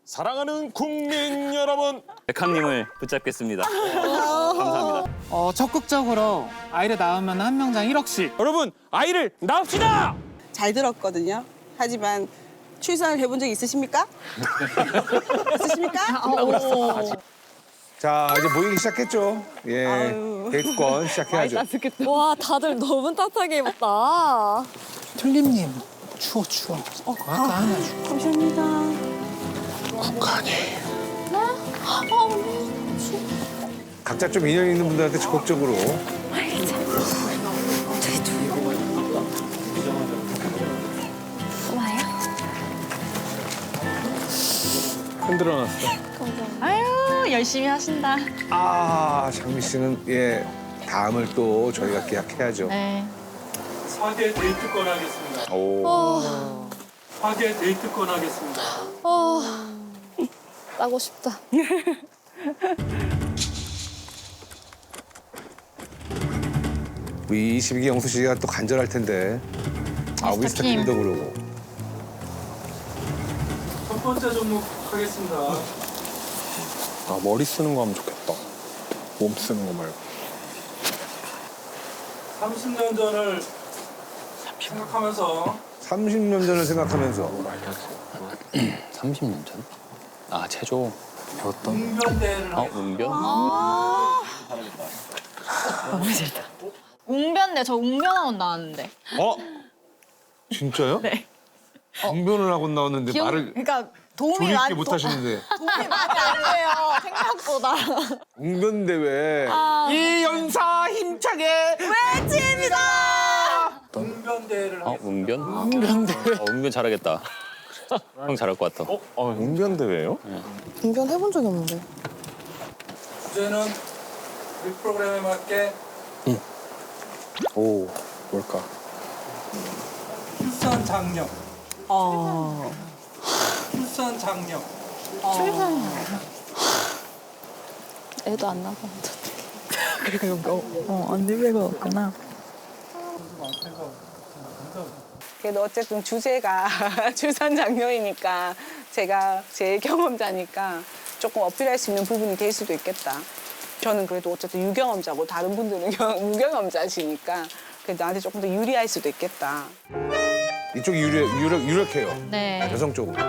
사랑하는 국민 여러분, 백합님을 붙잡겠습니다. 감사합니다. 적극적으로 아이를 낳으면 한 명당 1억씩. 여러분 아이를 낳읍시다. 잘 들었거든요. 하지만 출산을 해본 적 있으십니까? 있으십니까? 자, 이제 모이기 시작했죠. 예, 아유. 데이트권 시작해야죠. 와, 다들 너무 따뜻하게 입었다. 툴립님 추워. 아까 하나 줘. 감사합니다. 각자 좀 인연 있는 분들한테 적극적으로. 흔들어놨어. 아유, 열심히 하신다. 아, 장미 씨는 예, 다음을 또 저희가 계약해야죠. 네. 화계 데이트권 하겠습니다. 오. 화계 데이트권 하겠습니다. 따고 싶다. 우리 22기 영수 씨가 또 간절할 텐데. 아, 우리 미스터 킴. 스태프님도 그러고. 첫 번째 종목 하겠습니다. 아 머리 쓰는 거 하면 좋겠다. 몸 쓰는 거 말고. 30년 전을 생각하면서 30년 전을 생각하면서. 30년 전? 아, 체조. 웅변대회를 웅변? 웅변대, 저 웅변학원 나왔는데. 어? 진짜요? 네. 응변을 하고 나왔는데 기억, 말을 그러니까 도움이 조리 있게 많이 못 하시는데. 도움이 많이 안 돼요. 생각보다. 응변대회. 이연사 힘차게. 외칩니다. 웅변대회를 웅변? 웅변 잘하겠다. 형 잘할 것 같아. 응변대회요? 운전 해본 적이 없는데. 주제는 우리 프로그램에 맞게 오, 뭘까? 출산 장려. 출산 장려. 애도 안 나고. 언니배가 없구나. 그래도 어쨌든 주제가 출산 장려이니까 제가 제일 경험자니까 조금 어필할 수 있는 부분이 될 수도 있겠다. 저는 그래도 어쨌든 유경험자고 다른 분들은 무경험자시니까 그래도 나한테 조금 더 유리할 수도 있겠다. 이쪽이 유력해요. 네. 여성 쪽으로.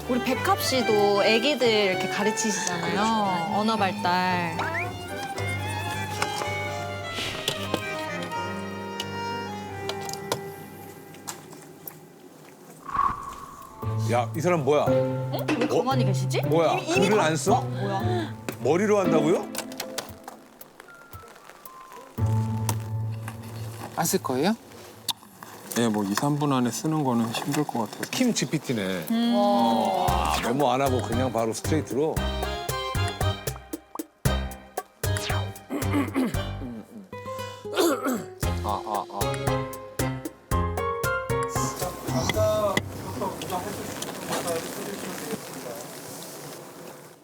우리 백합 씨도 아기들 이렇게 가르치시잖아요. 언어 발달. 야, 이 사람 뭐야? 왜 가만히 계시지? 뭐야? 글을 안 써? 뭐야? 머리로 한다고요? 안 쓸 거예요? 네, 뭐 2, 3분 안에 쓰는 거는 힘들 것 같아서. 킴 GPT네. 아, 메모 안 하고 그냥 바로 스트레이트로.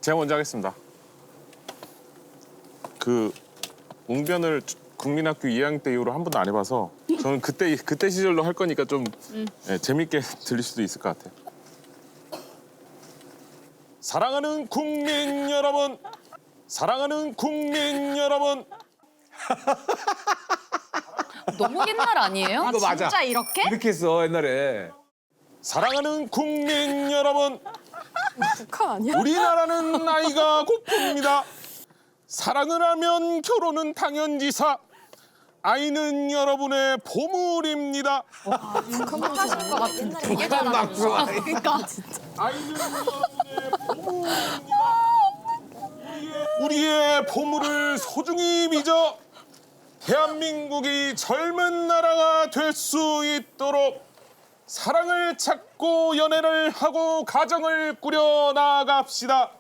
제가 먼저 하겠습니다. 그 웅변을 국민학교 2학년 때 이후로 한 번도 안 해봐서 저는 그때 시절로 할 거니까 좀 재밌게 들릴 수도 있을 것 같아요. 사랑하는 국민 여러분, 사랑하는 국민 여러분. 너무 옛날 아니에요? 이거 맞아. 진짜 이렇게? 이렇게 했어, 옛날에. 사랑하는 국민 여러분. 북한 아니야? 우리나라는 나이가 고픕니다. 사랑을 하면 결혼은 당연지사. 아이는 여러분의 보물입니다. 북한만 하실 것 같은데 되게 북한 잘하시죠? 막사. 그러니까 진짜. 아이는 여러분의 보물입니다. 우리의 보물을 소중히 빚어 대한민국이 젊은 나라가 될 수 있도록 사랑을 찾고 연애를 하고 가정을 꾸려 나갑시다.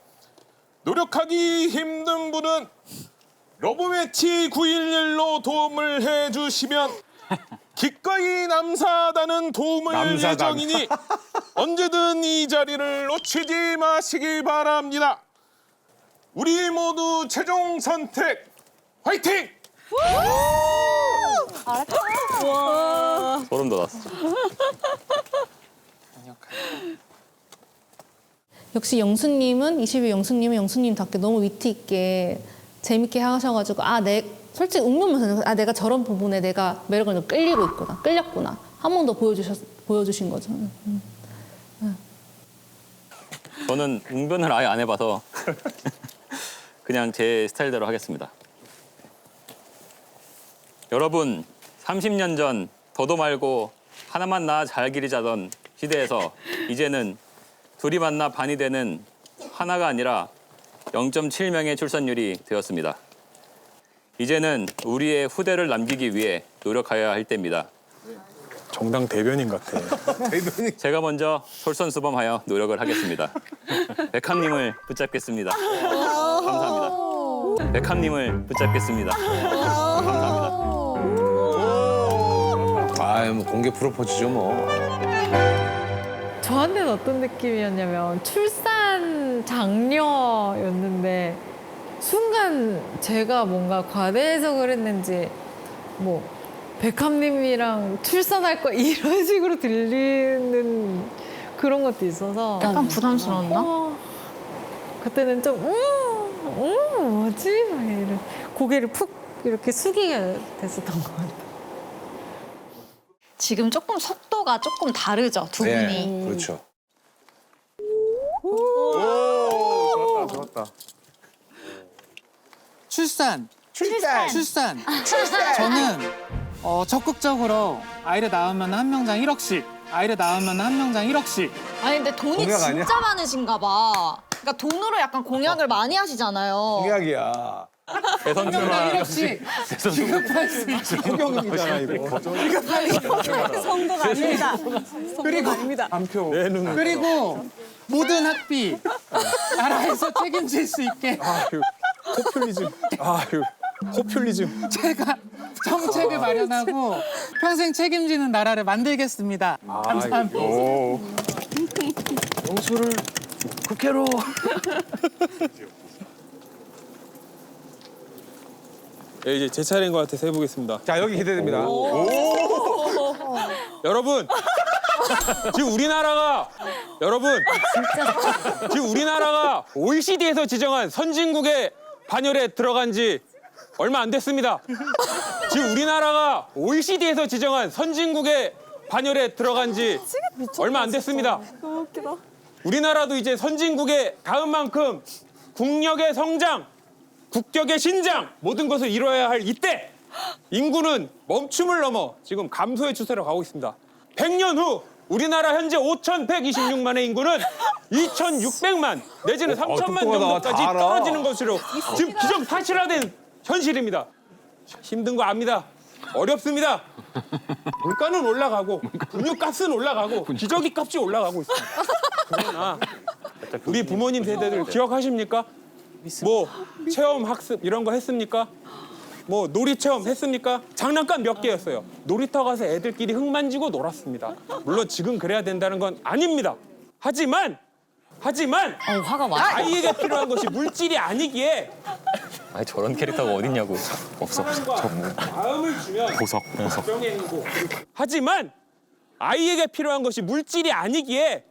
노력하기 힘든 분은 러브매치 911로 도움을 해주시면 기꺼이 남사단은 도움을 남사단. 예정이니 언제든 이 자리를 놓치지 마시기 바랍니다. 우리 모두 최종 선택 화이팅! 소름 돋았어. 역시 영수님은 영수님답게 너무 위트 있게 재밌게 하셔가지고 솔직히 웅변면서 내가 저런 부분에 내가 매력을 좀 끌렸구나 한 번 더 보여주신 거죠. 저는 웅변을 아예 안 해봐서 그냥 제 스타일대로 하겠습니다. 여러분, 30년 전 더도 말고 하나만 낳아 잘 기르자던 시대에서 이제는 둘이 만나 반이 되는 하나가 아니라 0.7명의 출산율이 되었습니다. 이제는 우리의 후대를 남기기 위해 노력해야 할 때입니다. 정당 대변인 같아. 제가 먼저 솔선수범하여 노력을 하겠습니다. 백함님을 붙잡겠습니다. 감사합니다. 백함님을 붙잡겠습니다. 감사합니다. 뭐 공개 프로포즈죠 뭐. 저한테는 어떤 느낌이었냐면 출산 장녀였는데 순간 제가 뭔가 과대 해석을 했는지 뭐 백함님이랑 출산할 거 이런 식으로 들리는 그런 것도 있어서 약간 부담스러웠나? 그때는 좀 뭐지? 막 이런 고개를 푹 이렇게 숙이게 됐었던 것 같아요. 지금 조금 속도가 조금 다르죠, 두 분이. 네, 그렇죠. 좋았다. 출산. 저는 적극적으로 아이를 낳으면 한 명당 1억씩. 아니 근데 돈이 공약 진짜 아니야? 많으신가 봐. 그러니까 돈으로 약간 공약을 많이 하시잖아요. 공약이야. 명당 1억씩 지급할 수 있죠. 허경이잖아 이거. 성도가 아닙니다. 그리고 아닙니다. 내 눈은. 그리고 모든 학비 나라에서 책임질 수 있게 포퓰리즘. 포퓰리즘. 제가 정책을 마련하고 평생 책임지는 나라를 만들겠습니다. 감사합니다. 영수를 국회로. 네, 이제 제 차례인 것 같아서 해보겠습니다. 자 여기 기대됩니다. 여러분, 지금 우리나라가 OECD에서 지정한 선진국의 반열에 들어간 지 얼마 안 됐습니다. 지금 우리나라가 OECD에서 지정한 선진국의 반열에 들어간 지 얼마 안 됐습니다. 우리나라도 이제 선진국에 닿은 만큼 국력의 성장, 국격의 신장 모든 것을 이뤄야 할 이때 인구는 멈춤을 넘어 지금 감소의 추세로 가고 있습니다. 100년 후 우리나라 현재 5,126만의 인구는 2,600만 내지는 3,000만 정도까지 다 알아. 떨어지는 것으로 지금 기정사실화된 현실입니다. 힘든 거 압니다. 어렵습니다. 물가는 올라가고 분유값은 올라가고 기저귀 값이 올라가고 있습니다. 그러나 우리 부모님 세대들 기억하십니까? 뭐 체험 학습 이런 거 했습니까? 뭐 놀이 체험 했습니까? 장난감 몇 개였어요. 놀이터 가서 애들끼리 흙 만지고 놀았습니다. 물론 지금 그래야 된다는 건 아닙니다. 하지만 화가 많아. 아이에게 필요한 것이 물질이 아니기에 아니 저런 캐릭터가 어딨냐고. 없어. 마음을 주면 보석. 가정의 행복. 하지만 아이에게 필요한 것이 물질이 아니기에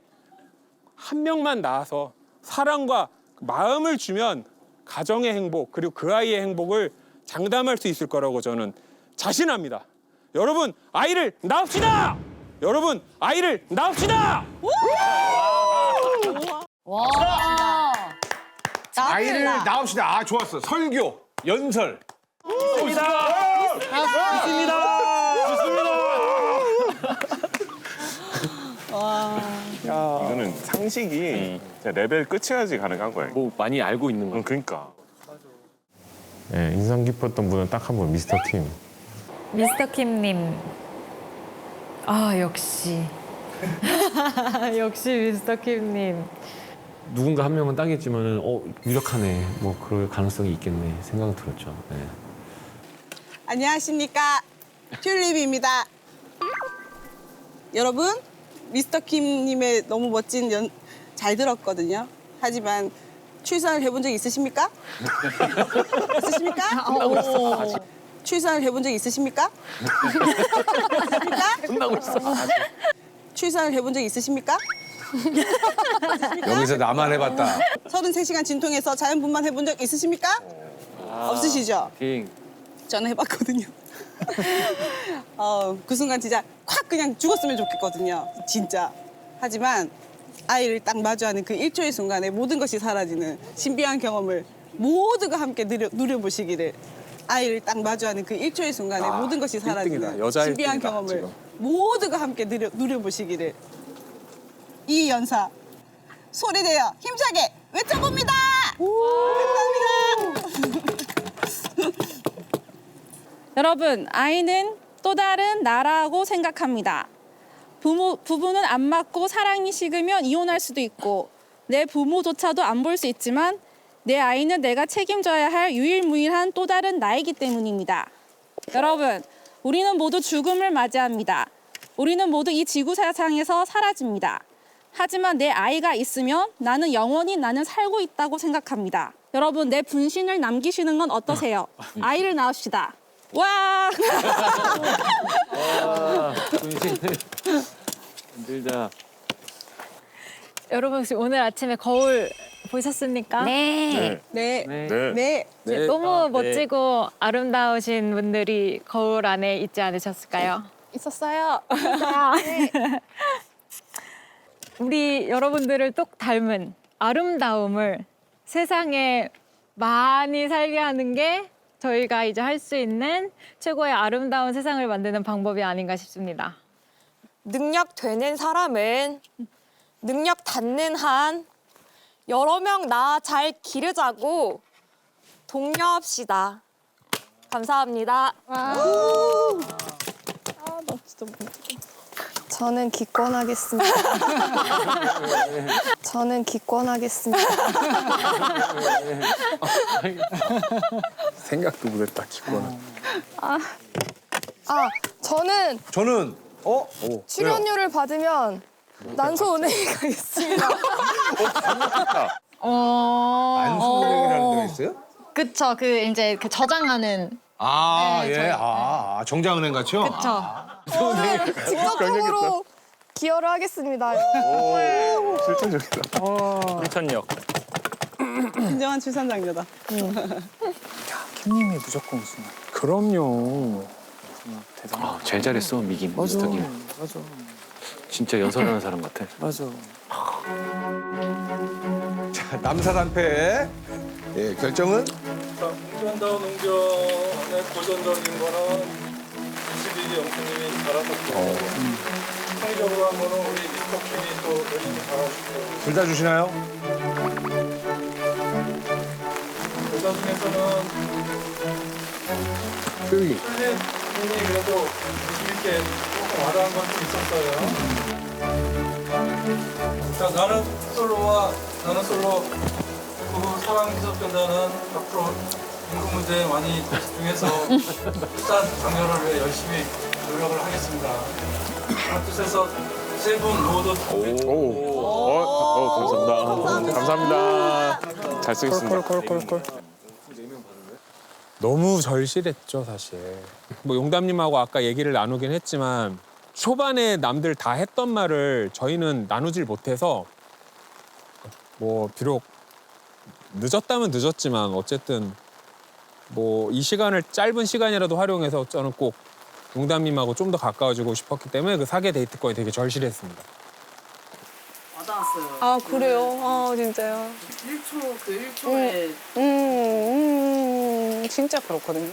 한 명만 낳아서 사랑과 마음을 주면 가정의 행복 그리고 그 아이의 행복을 장담할 수 있을 거라고 저는 자신합니다. 여러분 아이를 낳읍시다. 아이를 낳읍시다. 좋았어. 설교, 연설. 이거는 상식이 진짜 레벨 끝이야지 가능한 거예요. 뭐 많이 알고 있는 거. 그러니까. 네, 인상 깊었던 분은 딱 한 분, 미스터 킴. 미스터 킴님. 아 역시. 역시 미스터 킴님. 누군가 한 명은 따겠지만은 유력하네. 뭐 그럴 가능성이 있겠네 생각은 들었죠. 네. 안녕하십니까. 튤립입니다. 여러분, 미스터 킴님의 너무 멋진 잘 들었거든요. 하지만 출산을 해본 적 있으십니까? 있으십니까? 출산을 해본 적 있으십니까? 혼나고 있어. 출산을 해본 적 있으십니까? 여기서 나만 해봤다. 33시간 진통해서 자연분만 해본 적 있으십니까? 없으시죠? 저는 해봤거든요. 그 순간 진짜 콱 그냥 죽었으면 좋겠거든요. 진짜. 하지만 아이를 딱 마주하는 그 1초의 순간에 모든 것이 사라지는 신비한 경험을 모두가 함께 누려보시기를. 아이를 딱 마주하는 그 1초의 순간에 모든 것이 사라지는 여자 신비한 1등이다, 경험을 지금. 모두가 함께 누려보시기를. 이 연사 소리내어 힘차게 외쳐봅니다. 감사합니다. 여러분, 아이는 또 다른 나라고 생각합니다. 부부는 안 맞고 사랑이 식으면 이혼할 수도 있고 내 부모조차도 안 볼 수 있지만 내 아이는 내가 책임져야 할 유일무이한 또 다른 나이기 때문입니다. 여러분, 우리는 모두 죽음을 맞이합니다. 우리는 모두 이 지구사상에서 사라집니다. 하지만 내 아이가 있으면 나는 영원히 나는 살고 있다고 생각합니다. 여러분, 내 분신을 남기시는 건 어떠세요? 아이를 낳읍시다. 와! 힘들다. 여러분 혹시 오늘 아침에 거울 보셨습니까? 네. 네. 네. 네, 너무 멋지고 아름다우신 분들이 거울 안에 있지 않으셨을까요? 있었어요. 우리 여러분들을 똑 닮은 아름다움을 세상에 많이 살게 하는 게 저희가 이제 할 수 있는 최고의 아름다운 세상을 만드는 방법이 아닌가 싶습니다. 능력 되는 사람은 능력 닿는 한 여러 명 나 잘 기르자고 독려합시다. 감사합니다. 저는 기권하겠습니다. 저는 기권하겠습니다. 생각도 못했다 기권. 저는 출연료를 받으면 난소은행이 있습니다. 안수은행이라는 데가 있어요? 그쵸. 그 이제 그 저장하는. 정장은행 같이요? 그쵸. 직접적으로 기여를 하겠습니다. 실천적이다. 실천력. 진정한 출산장려다. 킴님이 무조건 우승. 그럼요. 대단하다. 제일 잘했어, 미긴. 맞아. 미스터김. 맞아. 진짜 연설하는 사람 같아. 맞아. 자, 남사단패 결정은? 웅변다운 웅변의 고전적인 거는 22기 영수님이 잘하셨고 창의적으로 한 거는 우리 미스터킴이 또 열심히 잘하셨고 둘 다 주시나요? 여자 중에서는 효익이. 이 그래도 재밌게 조금 와닿은 건 좀 있었어요. 자, 나는 솔로 부부 사랑 기섭변단은 앞으로 인구 문제에 많이 집중해서 출산 장려를 위해 열심히 노력을 하겠습니다. 그런 뜻에서 세 분 모두 감사합니다. 감사합니다. 잘 쓰겠습니다. 너무 절실했죠, 사실. 뭐 용담님하고 아까 얘기를 나누긴 했지만 초반에 남들 다 했던 말을 저희는 나누질 못해서 뭐 비록 늦었다면 늦었지만 어쨌든 뭐 이 시간을 짧은 시간이라도 활용해서 저는 꼭 용담님하고 좀 더 가까워지고 싶었기 때문에 그 사계 데이트권이 되게 절실했습니다. 와닿았어요. 아 그래요? 진짜요? 1초 그 1초에 진짜 그렇거든요.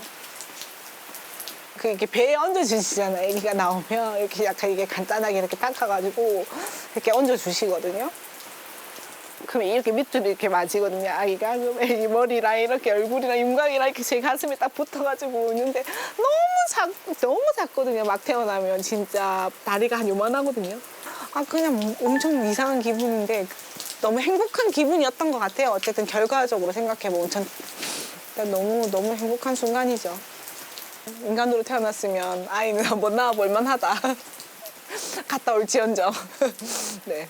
그 이렇게 배에 얹어주시잖아요. 애기가 나오면 이렇게 약간 이게 간단하게 이렇게 닦아가지고 이렇게 얹어주시거든요. 그러면 이렇게 밑으로 이렇게 맞이거든요. 아기가 그러면 이 머리랑 이렇게 얼굴이랑 윤곽이랑 이렇게 제 가슴에 딱 붙어가지고 있는데 너무 작거든요. 막 태어나면 진짜 다리가 한 요만하거든요. 그냥 엄청 이상한 기분인데 너무 행복한 기분이었던 것 같아요. 어쨌든 결과적으로 생각해보면 너무 행복한 순간이죠. 인간으로 태어났으면 아이는 한번 낳아볼 만하다. 갔다 올지언정. 네.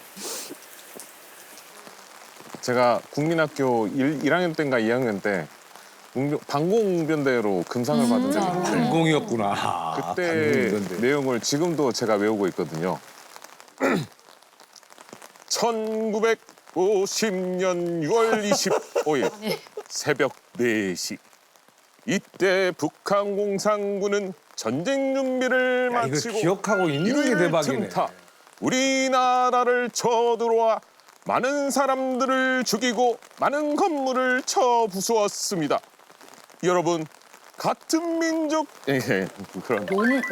제가 국민학교 1학년 때인가 2학년 때 방공웅변대로 금상을 받은 적이 있는데 방공이었구나. 그때 방공웅변대. 내용을 지금도 제가 외우고 있거든요. 1950년 6월 25일 새벽 4시 이때 북한 공산군은 전쟁 준비를 야, 이거 마치고 기억하고 있는 게 이를 대박이네. 틈타 우리나라를 쳐들어와 많은 사람들을 죽이고 많은 건물을 쳐 부수었습니다. 여러분 같은 민족 그런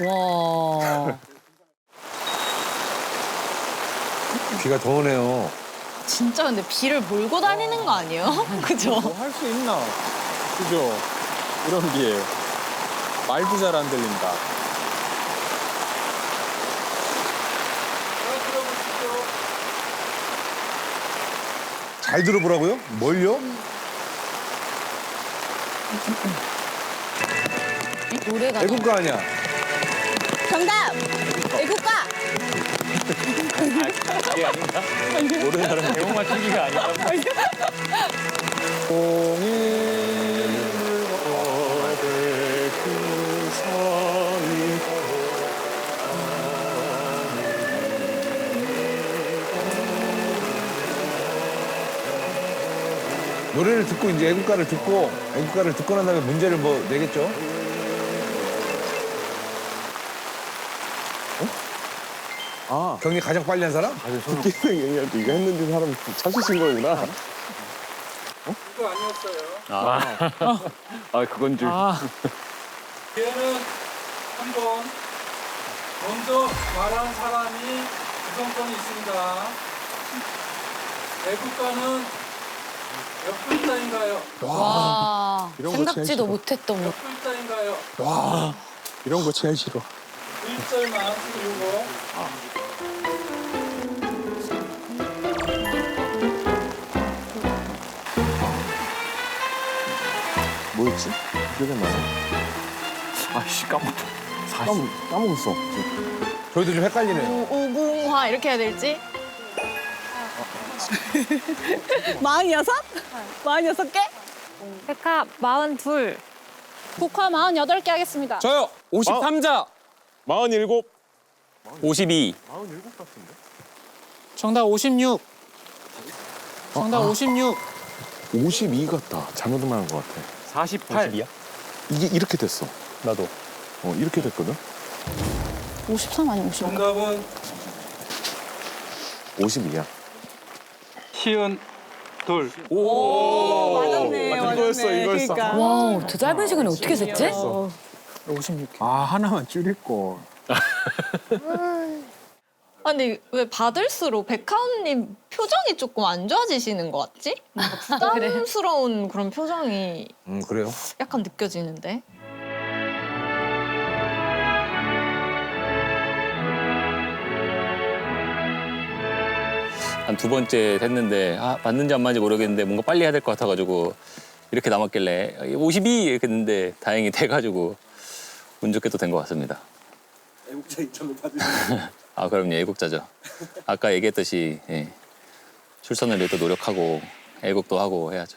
와. 비가 더 오네요. 진짜 근데 비를 몰고 다니는 거 아니에요? 그죠? 할 수 있나? 그죠? 이런 비에 말도 잘 안 들린다. 잘 들어보라고요? 뭘요? 노래가 애국가 아니야? 정답! 애국가! 그게 아닌가? 모르는 사람 제목 맞추기가 아닌가? 노래를 듣고 이제 애국가를 듣고 난 다음에 문제를 뭐 내겠죠? 아 경리 가장 빨리 한 사람? 듣기는 얘기할 때 이거 했는지 사람 찾으신 거구나. 이거 아니었어요. 그건 줄. 기회는 한 번 먼저 말한 사람이 우선권이 있습니다. 애국가는 몇 글자인가요? 와. 이런 거 생각지도 제일 싫어. 못했던. 몇 글자인가요? 와 이런 거 제일 싫어. 1절만 쓰고 뭐였지? 기억이 안 나네. 아씨 까먹었어. 까먹었어. 저희도 좀 헷갈리네요. 오궁화 이렇게 해야 될지? 46? 46개? 백합 42. 국화 48개 하겠습니다. 저요 53자. 47. 52. 정답 56. 정답 56. 52 같다. 잘못 말한 것 같아. 48. 이야? 이게 이렇게 됐어. 나도. 이렇게 됐거든. 53 아니 50. 정답은 52야. 시은 둘. 오, 맞았네. 이거였어, 이거였어. 그러니까. 와, 그 짧은 시간에 어떻게 셌지? 56개. 아 하나만 줄일 걸. 아, 근데 왜 받을수록 백하은님 표정이 조금 안 좋아지시는 것 같지? 부담스러운 그런 표정이 그래요? 약간 느껴지는데. 한 두 번째 했는데 맞는지 안 맞는지 모르겠는데 뭔가 빨리 해야 될 것 같아가지고 이렇게 남았길래 52 이렇게 했는데 다행히 돼가지고 운 좋게 또 된 것 같습니다. 애국자 인정을 받으시는. 그럼요. 애국자죠. 아까 얘기했듯이 출선을 위해 또 노력하고 애국도 하고 해야죠.